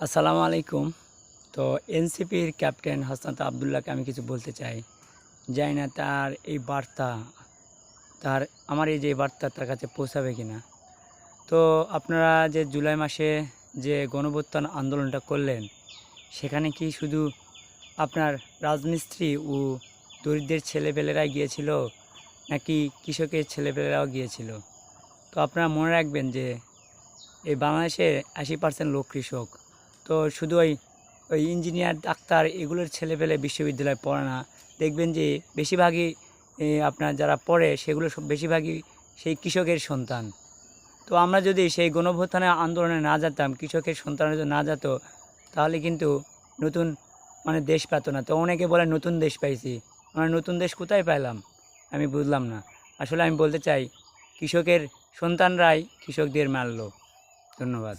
আসসালামু আলাইকুম। তো এনসিপির ক্যাপ্টেন হাসনাত আবদুল্লাহকে আমি কিছু বলতে চাই। জানি না তার এই বার্তা আমার এই যে বার্তা তার কাছে পৌঁছাবে কিনা। তো আপনারা যে জুলাই মাসে যে গণঅভ্যুত্থান আন্দোলনটা করলেন, সেখানে কি শুধু আপনার রাজমিস্ত্রি ও দরিদ্রের ছেলেপেলেরাই গিয়েছিল, নাকি কৃষকের ছেলেপেলেরাও গিয়েছিল? তো আপনারা মনে রাখবেন যে এই বাংলাদেশে 80% লোক কৃষক। তো শুধু ওই ইঞ্জিনিয়ার, ডাক্তার এগুলোর ছেলেপেলে বিশ্ববিদ্যালয়ে পড়ে না। দেখবেন যে বেশিরভাগই আপনার যারা পড়ে সেগুলো সব বেশিরভাগই সেই কৃষকের সন্তান। তো আমরা যদি সেই গণঅভ্যুত্থানের আন্দোলনে না যেতাম, কৃষকের সন্তানরা যদি না যেত, তাহলে কিন্তু নতুন দেশ পেত না। তো অনেকে বলে নতুন দেশ পাইছি, আমরা নতুন দেশ কোথায় পাইলাম আমি বুঝলাম না। আসলে আমি বলতে চাই, কৃষকের সন্তানরাই কৃষকদের মারলো। ধন্যবাদ।